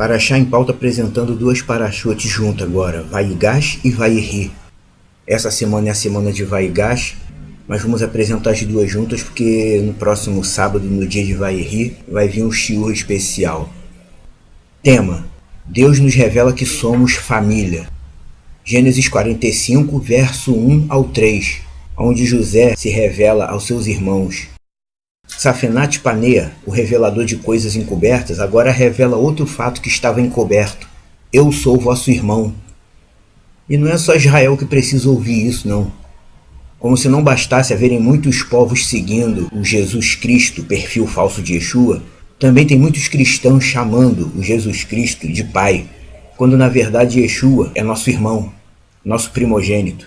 Paraxá em pauta apresentando duas paraxotes juntas agora, Vaigash e Vairi. Essa semana é a semana de Vaigash, mas vamos apresentar as duas juntas porque no próximo sábado, no dia de Vairi, vai vir um shiur especial. Tema: Deus nos revela que somos família. Gênesis 45, verso 1 ao 3, onde José se revela aos seus irmãos. Safenat Paneah, o revelador de coisas encobertas, agora revela outro fato que estava encoberto. Eu sou vosso irmão. E não é só Israel que precisa ouvir isso, não. Como se não bastasse haverem muitos povos seguindo o Jesus Cristo, perfil falso de Yeshua, também tem muitos cristãos chamando o Jesus Cristo de pai, quando na verdade Yeshua é nosso irmão, nosso primogênito.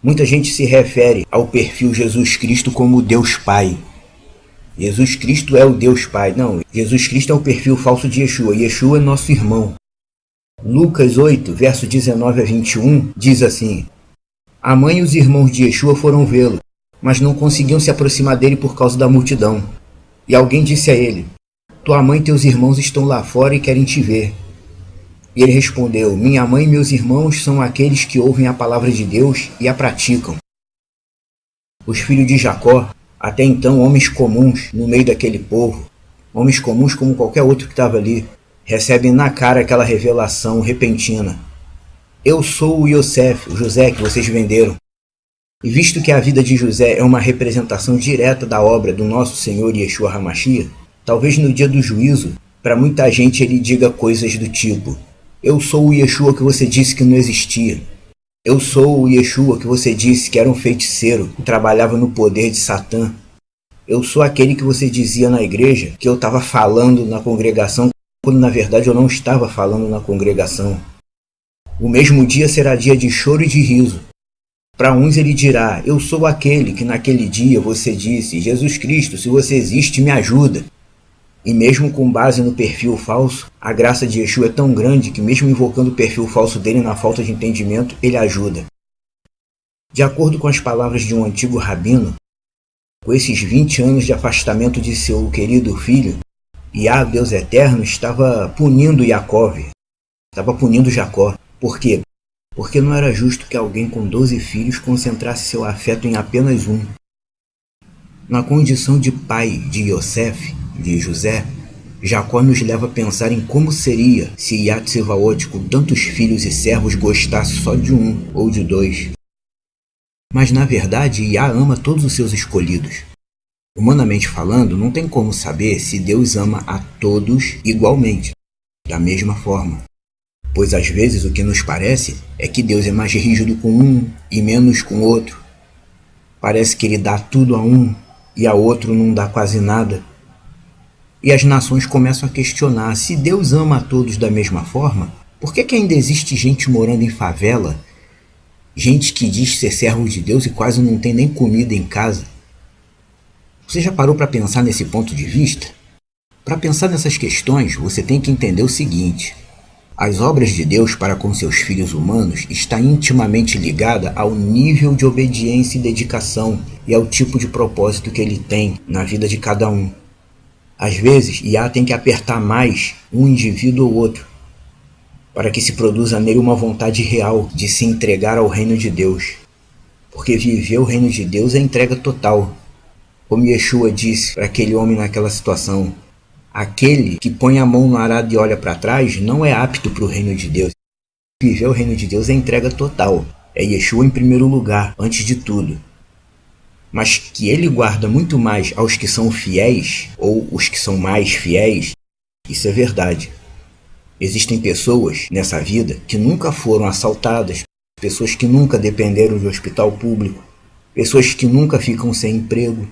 Muita gente se refere ao perfil Jesus Cristo como Deus Pai. Jesus Cristo é o Deus Pai. Não, Jesus Cristo é o perfil falso de Yeshua. Yeshua é nosso irmão. Lucas 8, verso 19 a 21, diz assim: A mãe e os irmãos de Yeshua foram vê-lo, mas não conseguiam se aproximar dele por causa da multidão. E alguém disse a ele: Tua mãe e teus irmãos estão lá fora e querem te ver. E ele respondeu: Minha mãe e meus irmãos são aqueles que ouvem a palavra de Deus e a praticam. Os filhos de Jacó, até então homens comuns no meio daquele povo, homens comuns como qualquer outro que estava ali, recebem na cara aquela revelação repentina. Eu sou o Yosef, o José que vocês venderam. E visto que a vida de José é uma representação direta da obra do nosso Senhor Yeshua HaMashiach, talvez no dia do juízo, para muita gente ele diga coisas do tipo: Eu sou o Yeshua que você disse que não existia. Eu sou o Yeshua que você disse que era um feiticeiro, que trabalhava no poder de Satã. Eu sou aquele que você dizia na igreja que eu estava falando na congregação, quando na verdade eu não estava falando na congregação. O mesmo dia será dia de choro e de riso. Para uns ele dirá: Eu sou aquele que naquele dia você disse: Jesus Cristo, se você existe, me ajuda. E mesmo com base no perfil falso, a graça de Yeshua é tão grande que mesmo invocando o perfil falso dele na falta de entendimento, ele ajuda. De acordo com as palavras de um antigo rabino, com esses 20 anos de afastamento de seu querido filho, Yah, Deus Eterno, estava punindo Yaakov, estava punindo Jacó. Por quê? Porque não era justo que alguém com 12 filhos concentrasse seu afeto em apenas um. Na condição de pai de Yosef, de José, Jacó nos leva a pensar em como seria se Yah Tsevaot, com tantos filhos e servos, gostasse só de um ou de dois. Mas na verdade, Yah ama todos os seus escolhidos. Humanamente falando, não tem como saber se Deus ama a todos igualmente, da mesma forma. Pois às vezes o que nos parece é que Deus é mais rígido com um e menos com outro. Parece que ele dá tudo a um e a outro não dá quase nada. E as nações começam a questionar: se Deus ama a todos da mesma forma, por que ainda existe gente morando em favela? Gente que diz ser servo de Deus e quase não tem nem comida em casa. Você já parou para pensar nesse ponto de vista? Para pensar nessas questões, você tem que entender o seguinte: as obras de Deus para com seus filhos humanos está intimamente ligada ao nível de obediência e dedicação e ao tipo de propósito que ele tem na vida de cada um. Às vezes, Yah tem que apertar mais um indivíduo ou outro, para que se produza nele uma vontade real de se entregar ao reino de Deus. Porque viver o reino de Deus é entrega total. Como Yeshua disse para aquele homem naquela situação: aquele que põe a mão no arado e olha para trás não é apto para o reino de Deus. Viver o reino de Deus é entrega total. É Yeshua em primeiro lugar, antes de tudo. Mas que ele guarda muito mais aos que são fiéis, ou os que são mais fiéis, isso é verdade. Existem pessoas nessa vida que nunca foram assaltadas, pessoas que nunca dependeram de hospital público, pessoas que nunca ficam sem emprego,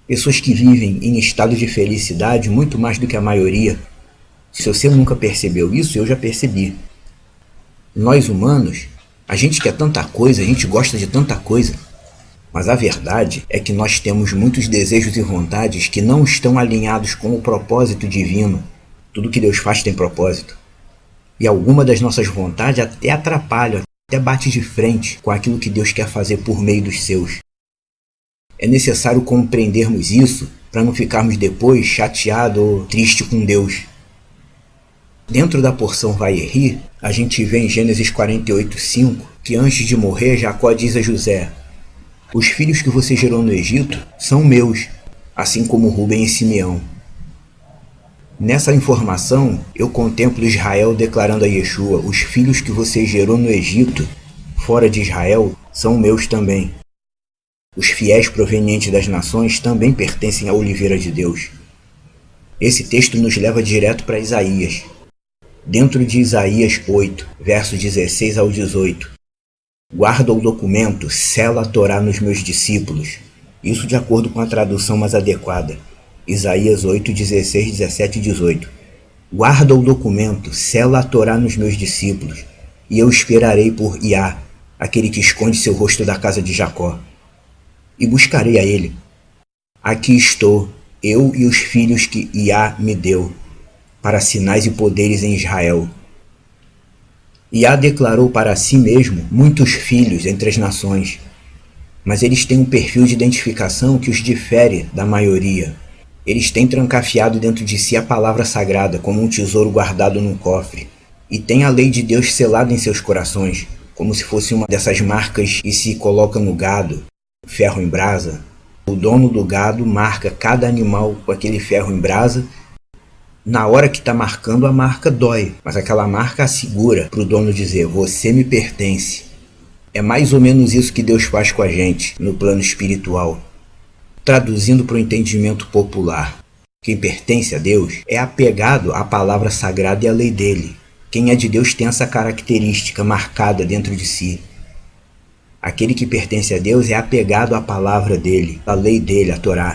pessoas que vivem em estado de felicidade muito mais do que a maioria. Se você nunca percebeu isso, eu já percebi. Nós humanos, a gente quer tanta coisa, a gente gosta de tanta coisa, mas a verdade é que nós temos muitos desejos e vontades que não estão alinhados com o propósito divino. Tudo que Deus faz tem propósito. E alguma das nossas vontades até atrapalham, até bate de frente com aquilo que Deus quer fazer por meio dos seus. É necessário compreendermos isso para não ficarmos depois chateados ou tristes com Deus. Dentro da porção Vayirri, a gente vê em Gênesis 48:5 que antes de morrer, Jacó diz a José: os filhos que você gerou no Egito são meus, assim como Rúben e Simeão. Nessa informação, eu contemplo Israel declarando a Yeshua: os filhos que você gerou no Egito, fora de Israel, são meus também. Os fiéis provenientes das nações também pertencem à Oliveira de Deus. Esse texto nos leva direto para Isaías. Dentro de Isaías 8, versos 16 ao 18. Guarda o documento, sela a Torá nos meus discípulos. Isso de acordo com a tradução mais adequada. Isaías 8, 16, 17 e 18. Guarda o documento, sela a Torá nos meus discípulos, e eu esperarei por Iá, aquele que esconde seu rosto da casa de Jacó. E buscarei a ele. Aqui estou, eu e os filhos que Iá me deu, para sinais e poderes em Israel. Iá declarou para si mesmo muitos filhos entre as nações, mas eles têm um perfil de identificação que os difere da maioria. Eles têm trancafiado dentro de si a palavra sagrada como um tesouro guardado num cofre, e têm a lei de Deus selada em seus corações, como se fosse uma dessas marcas que se coloca no gado, ferro em brasa. O dono do gado marca cada animal com aquele ferro em brasa. Na hora que está marcando, a marca dói, mas aquela marca assegura para o dono dizer: você me pertence. É mais ou menos isso que Deus faz com a gente no plano espiritual. Traduzindo para o entendimento popular, quem pertence a Deus é apegado à palavra sagrada e à lei dele. Quem é de Deus tem essa característica marcada dentro de si. Aquele que pertence a Deus é apegado à palavra dele, à lei dele, à Torá.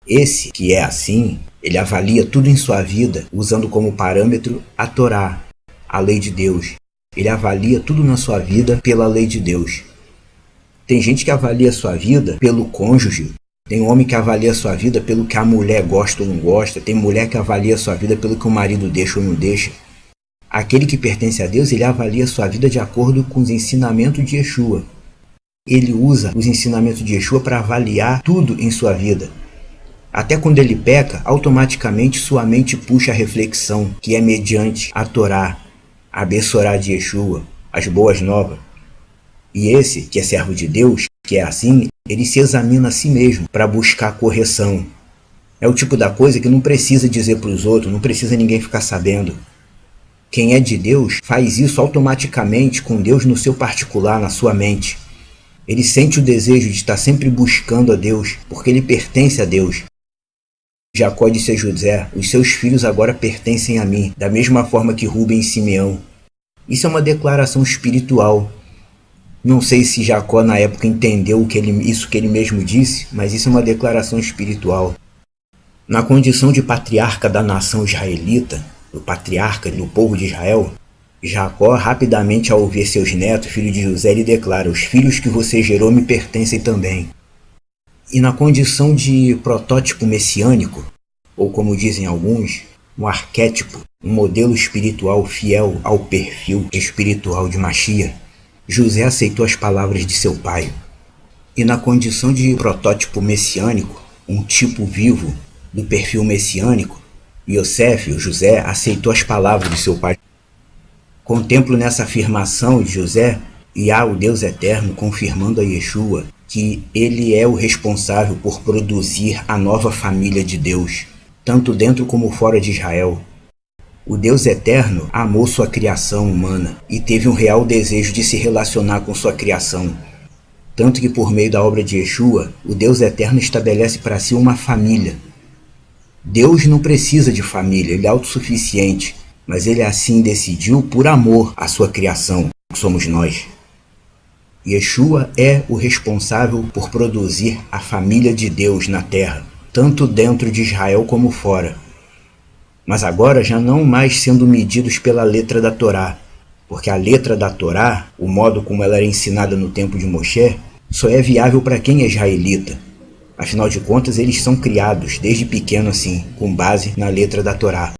Esse que é assim, ele avalia tudo em sua vida usando como parâmetro a Torá, a lei de Deus. Ele avalia tudo na sua vida pela lei de Deus. Tem gente que avalia a sua vida pelo cônjuge. Tem homem que avalia a sua vida pelo que a mulher gosta ou não gosta. Tem mulher que avalia a sua vida pelo que o marido deixa ou não deixa. Aquele que pertence a Deus, ele avalia a sua vida de acordo com os ensinamentos de Yeshua. Ele usa os ensinamentos de Yeshua para avaliar tudo em sua vida. Até quando ele peca, automaticamente sua mente puxa a reflexão, que é mediante a Torá, a Bessorá de Yeshua, as boas novas. E esse, que é servo de Deus, que é assim, ele se examina a si mesmo para buscar correção. É o tipo da coisa que não precisa dizer para os outros, não precisa ninguém ficar sabendo. Quem é de Deus faz isso automaticamente com Deus no seu particular, na sua mente. Ele sente o desejo de estar sempre buscando a Deus, porque ele pertence a Deus. Jacó disse a José: os seus filhos agora pertencem a mim, da mesma forma que Rúben e Simeão. Isso é uma declaração espiritual. Não sei se Jacó na época entendeu isso que ele mesmo disse, mas isso é uma declaração espiritual. Na condição de patriarca da nação israelita, o patriarca do povo de Israel, Jacó, rapidamente ao ver seus netos, filho de José, ele declara: os filhos que você gerou me pertencem também. E na condição de protótipo messiânico, ou como dizem alguns, um arquétipo, um modelo espiritual fiel ao perfil espiritual de Mashiach, José aceitou as palavras de seu pai. E na condição de protótipo messiânico, um tipo vivo do perfil messiânico, Yosef, o José, aceitou as palavras de seu pai. Contemplo nessa afirmação de José, Yah, o Deus eterno, confirmando a Yeshua que ele é o responsável por produzir a nova família de Deus, tanto dentro como fora de Israel. O Deus eterno amou sua criação humana e teve um real desejo de se relacionar com sua criação. Tanto que por meio da obra de Yeshua, o Deus eterno estabelece para si uma família. Deus não precisa de família, ele é autossuficiente, mas ele assim decidiu por amor à sua criação, que somos nós. Yeshua é o responsável por produzir a família de Deus na terra, tanto dentro de Israel como fora. Mas agora já não mais sendo medidos pela letra da Torá, porque a letra da Torá, o modo como ela era ensinada no tempo de Moshe, só é viável para quem é israelita. Afinal de contas, eles são criados desde pequeno assim, com base na letra da Torá.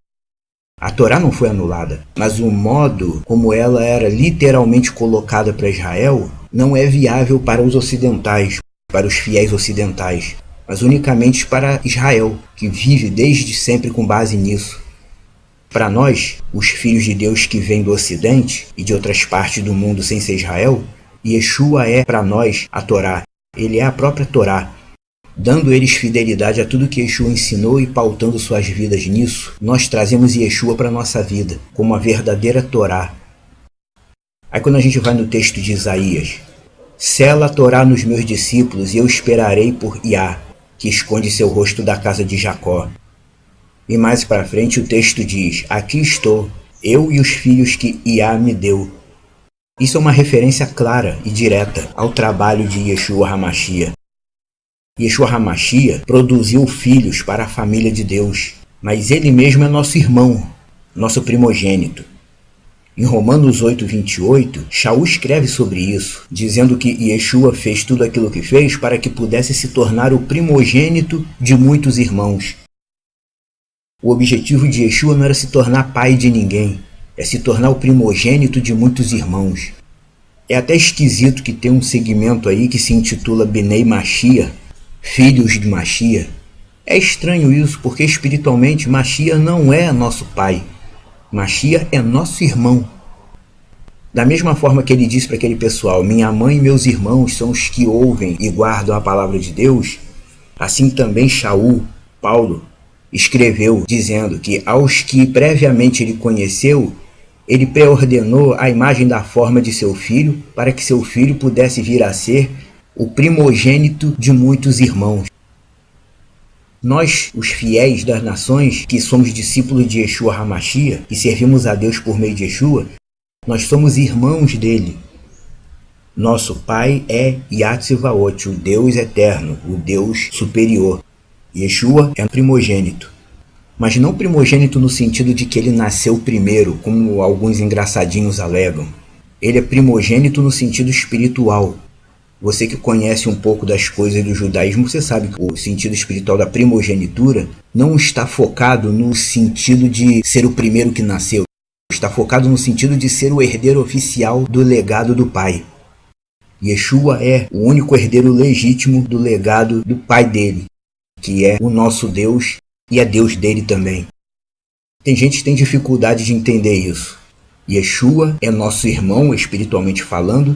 A Torá não foi anulada, mas o modo como ela era literalmente colocada para Israel não é viável para os ocidentais, para os fiéis ocidentais, mas unicamente para Israel, que vive desde sempre com base nisso. Para nós, os filhos de Deus que vêm do Ocidente e de outras partes do mundo sem ser Israel, Yeshua é para nós a Torá. Ele é a própria Torá. Dando eles fidelidade a tudo que Yeshua ensinou e pautando suas vidas nisso, nós trazemos Yeshua para a nossa vida, como a verdadeira Torá. Aí quando a gente vai no texto de Isaías, sela a Torá nos meus discípulos e eu esperarei por Iá, que esconde seu rosto da casa de Jacó. E mais para frente o texto diz, aqui estou, eu e os filhos que Iá me deu. Isso é uma referência clara e direta ao trabalho de Yeshua HaMashiach. Yeshua HaMashiach produziu filhos para a família de Deus, mas ele mesmo é nosso irmão, nosso primogênito. Em Romanos 8:28, Shaul escreve sobre isso, dizendo que Yeshua fez tudo aquilo que fez para que pudesse se tornar o primogênito de muitos irmãos. O objetivo de Yeshua não era se tornar pai de ninguém, é se tornar o primogênito de muitos irmãos. É até esquisito que tem um segmento aí que se intitula Benei Mashiach, filhos de Mashiach. É estranho isso, porque espiritualmente Mashiach não é nosso pai. Mashiach é nosso irmão. Da mesma forma que ele disse para aquele pessoal, minha mãe e meus irmãos são os que ouvem e guardam a palavra de Deus, assim também Shaul, Paulo, escreveu dizendo que aos que previamente ele conheceu, ele preordenou a imagem da forma de seu filho, para que seu filho pudesse vir a ser o primogênito de muitos irmãos. Nós, os fiéis das nações, que somos discípulos de Yeshua HaMashiach, e servimos a Deus por meio de Yeshua, nós somos irmãos dele. Nosso pai é Yahtzivahot, o Deus eterno, o Deus superior. Yeshua é primogênito. Mas não primogênito no sentido de que ele nasceu primeiro, como alguns engraçadinhos alegam. Ele é primogênito no sentido espiritual. Você que conhece um pouco das coisas do judaísmo, você sabe que o sentido espiritual da primogenitura não está focado no sentido de ser o primeiro que nasceu. Está focado no sentido de ser o herdeiro oficial do legado do pai. Yeshua é o único herdeiro legítimo do legado do pai dele, que é o nosso Deus e é Deus dele também. Tem gente que tem dificuldade de entender isso. Yeshua é nosso irmão espiritualmente falando,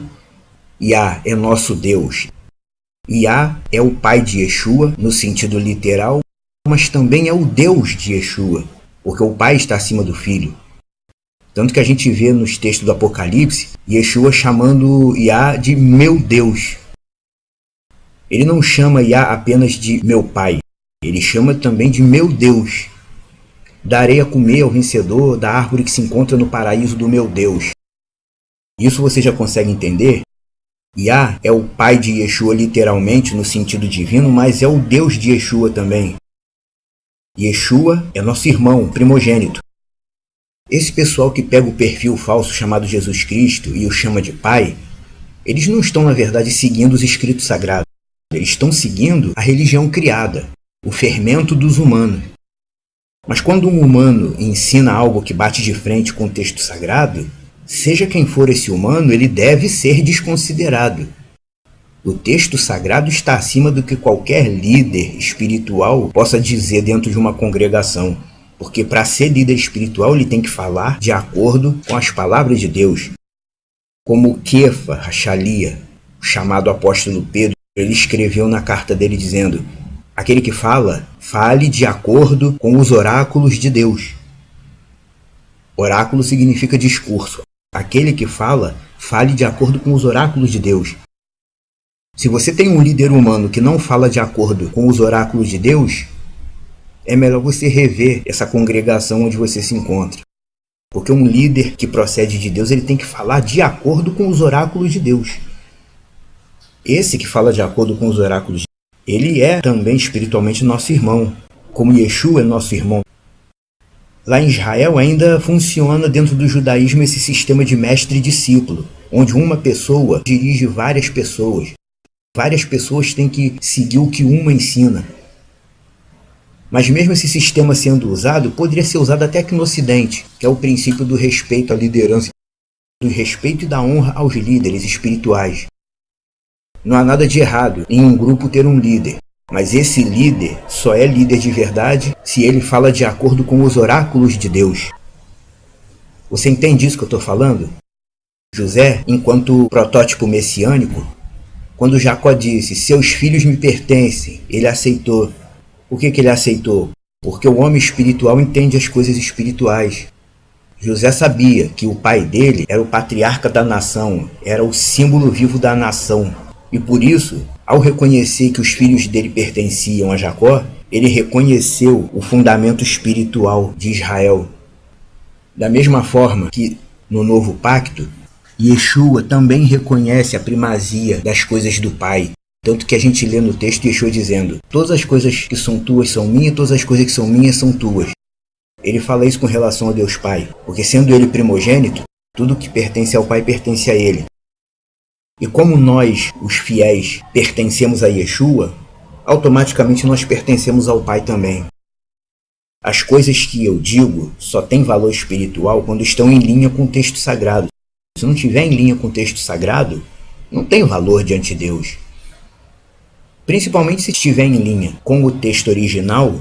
Yah é nosso Deus. Yah é o pai de Yeshua, no sentido literal, mas também é o Deus de Yeshua, porque o pai está acima do filho. Tanto que a gente vê nos textos do Apocalipse, Yeshua chamando Yah de meu Deus. Ele não chama Yah apenas de meu pai, ele chama também de meu Deus. Darei a comer ao vencedor da árvore que se encontra no paraíso do meu Deus. Isso você já consegue entender? Yah é o pai de Yeshua literalmente no sentido divino, mas é o Deus de Yeshua também. Yeshua é nosso irmão primogênito. Esse pessoal que pega o perfil falso chamado Jesus Cristo e o chama de pai, eles não estão na verdade seguindo os escritos sagrados. Eles estão seguindo a religião criada, o fermento dos humanos. Mas quando um humano ensina algo que bate de frente com o texto sagrado, seja quem for esse humano, ele deve ser desconsiderado. O texto sagrado está acima do que qualquer líder espiritual possa dizer dentro de uma congregação. Porque para ser líder espiritual ele tem que falar de acordo com as palavras de Deus. Como Kefa Rachalia, o chamado apóstolo Pedro, ele escreveu na carta dele dizendo: aquele que fala, fale de acordo com os oráculos de Deus. Oráculo significa discurso. Aquele que fala, fale de acordo com os oráculos de Deus. Se você tem um líder humano que não fala de acordo com os oráculos de Deus, é melhor você rever essa congregação onde você se encontra. Porque um líder que procede de Deus, ele tem que falar de acordo com os oráculos de Deus. Esse que fala de acordo com os oráculos de Deus, ele é também espiritualmente nosso irmão, como Yeshua é nosso irmão. Lá em Israel ainda funciona dentro do judaísmo esse sistema de mestre e discípulo, onde uma pessoa dirige várias pessoas. Várias pessoas têm que seguir o que uma ensina. Mas mesmo esse sistema sendo usado, poderia ser usado até aqui no Ocidente, que é o princípio do respeito à liderança, do respeito e da honra aos líderes espirituais. Não há nada de errado em um grupo ter um líder, mas esse líder só é líder de verdade se ele fala de acordo com os oráculos de Deus. Você entende isso que eu estou falando? José, enquanto protótipo messiânico, quando Jacó disse, seus filhos me pertencem, ele aceitou. Por que ele aceitou? Porque o homem espiritual entende as coisas espirituais. José sabia que o pai dele era o patriarca da nação, era o símbolo vivo da nação. E por isso, ao reconhecer que os filhos dele pertenciam a Jacó, ele reconheceu o fundamento espiritual de Israel. Da mesma forma que no novo pacto, Yeshua também reconhece a primazia das coisas do Pai. Tanto que a gente lê no texto Yeshua dizendo, todas as coisas que são tuas são minhas, todas as coisas que são minhas são tuas. Ele fala isso com relação a Deus Pai, porque sendo ele primogênito, tudo que pertence ao Pai pertence a ele. E como nós, os fiéis, pertencemos a Yeshua, automaticamente nós pertencemos ao Pai também. As coisas que eu digo só têm valor espiritual quando estão em linha com o texto sagrado. Se não estiver em linha com o texto sagrado, não tem valor diante de Deus. Principalmente se estiver em linha com o texto original,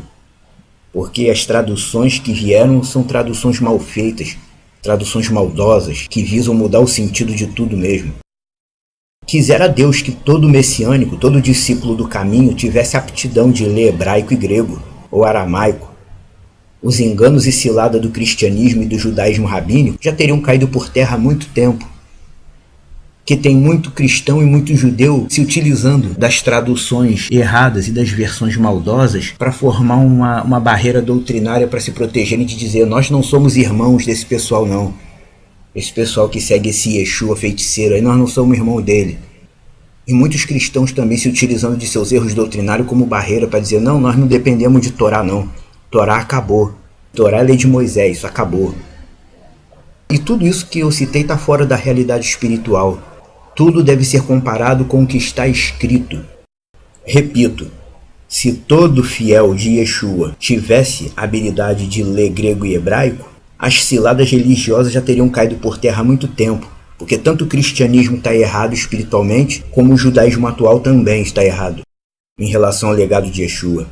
porque as traduções que vieram são traduções mal feitas, traduções maldosas, que visam mudar o sentido de tudo mesmo. Quisera Deus que todo messiânico, todo discípulo do caminho tivesse aptidão de ler hebraico e grego, ou aramaico. Os enganos e cilada do cristianismo e do judaísmo rabínico já teriam caído por terra há muito tempo. Que tem muito cristão e muito judeu se utilizando das traduções erradas e das versões maldosas para formar uma barreira doutrinária para se protegerem de dizer nós não somos irmãos desse pessoal não. Esse pessoal que segue esse Yeshua feiticeiro aí, nós não somos irmão dele. E muitos cristãos também se utilizando de seus erros doutrinários como barreira para dizer não, nós não dependemos de Torá não. Torá acabou. Torá é a lei de Moisés, isso acabou. E tudo isso que eu citei está fora da realidade espiritual. Tudo deve ser comparado com o que está escrito. Repito, se todo fiel de Yeshua tivesse a habilidade de ler grego e hebraico, as ciladas religiosas já teriam caído por terra há muito tempo, porque tanto o cristianismo está errado espiritualmente, como o judaísmo atual também está errado, em relação ao legado de Yeshua.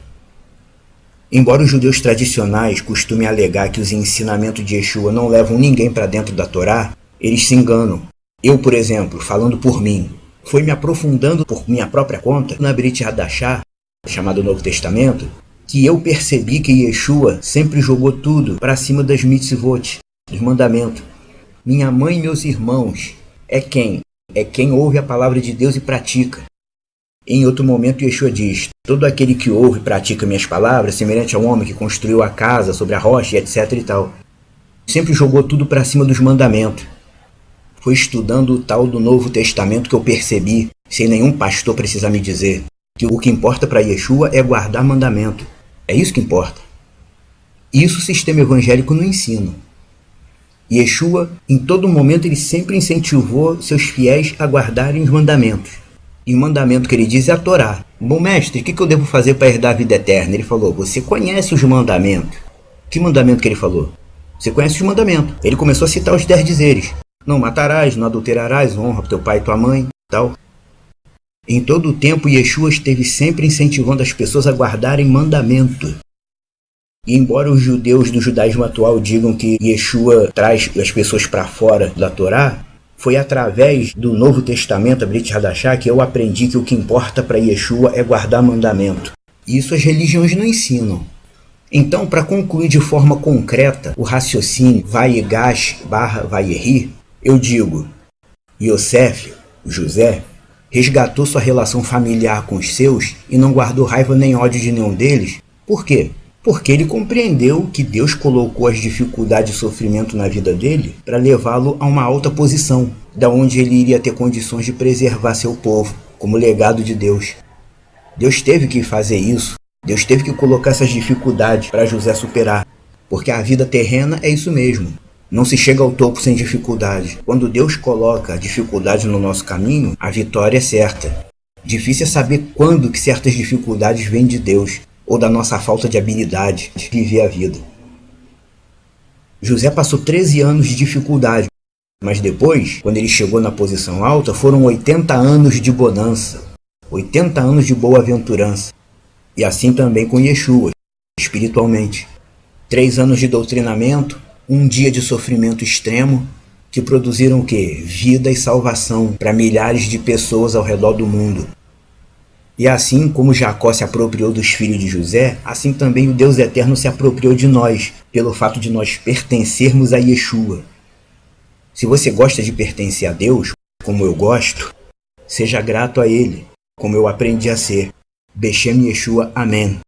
Embora os judeus tradicionais costumem alegar que os ensinamentos de Yeshua não levam ninguém para dentro da Torá, eles se enganam. Eu, por exemplo, falando por mim, fui me aprofundando por minha própria conta na Brit Hadashah, chamado Novo Testamento, que eu percebi que Yeshua sempre jogou tudo para cima das mitzvot, dos mandamentos. Minha mãe e meus irmãos é quem? É quem ouve a palavra de Deus e pratica. Em outro momento, Yeshua diz, todo aquele que ouve e pratica minhas palavras, semelhante ao homem que construiu a casa sobre a rocha, etc e tal. Sempre jogou tudo para cima dos mandamentos. Foi estudando o tal do Novo Testamento que eu percebi, sem nenhum pastor precisar me dizer, que o que importa para Yeshua é guardar mandamento. É isso que importa. Isso o sistema evangélico não ensina. Yeshua, em todo momento, ele sempre incentivou seus fiéis a guardarem os mandamentos. E o mandamento que ele diz é a Torá. Bom mestre, o que eu devo fazer para herdar a vida eterna? Ele falou, você conhece os mandamentos. Que mandamento que ele falou? Você conhece os mandamentos. Ele começou a citar os 10 dizeres. Não matarás, não adulterarás, honra teu pai e tua mãe, tal. Em todo o tempo, Yeshua esteve sempre incentivando as pessoas a guardarem mandamento. E embora os judeus do judaísmo atual digam que Yeshua traz as pessoas para fora da Torá, foi através do Novo Testamento, a Brit Hadashah, que eu aprendi que o que importa para Yeshua é guardar mandamento. Isso as religiões não ensinam. Então, para concluir de forma concreta o raciocínio Vaigash / Vayeri, eu digo, Yosef, José, resgatou sua relação familiar com os seus e não guardou raiva nem ódio de nenhum deles. Por quê? Porque ele compreendeu que Deus colocou as dificuldades e sofrimento na vida dele para levá-lo a uma alta posição, da onde ele iria ter condições de preservar seu povo, como legado de Deus. Deus teve que fazer isso, Deus teve que colocar essas dificuldades para José superar, porque a vida terrena é isso mesmo. Não se chega ao topo sem dificuldade. Quando Deus coloca dificuldade no nosso caminho, a vitória é certa. Difícil é saber quando que certas dificuldades vêm de Deus, ou da nossa falta de habilidade de viver a vida. José passou 13 anos de dificuldade, mas depois, quando ele chegou na posição alta, foram 80 anos de bonança, 80 anos de boa-aventurança. E assim também com Yeshua, espiritualmente. 3 anos de doutrinamento, Um dia de sofrimento extremo que produziram o quê? Vida e salvação para milhares de pessoas ao redor do mundo. E assim como Jacó se apropriou dos filhos de José, assim também o Deus Eterno se apropriou de nós, pelo fato de nós pertencermos a Yeshua. Se você gosta de pertencer a Deus, como eu gosto, seja grato a Ele, como eu aprendi a ser. Beshem Yeshua, Amém.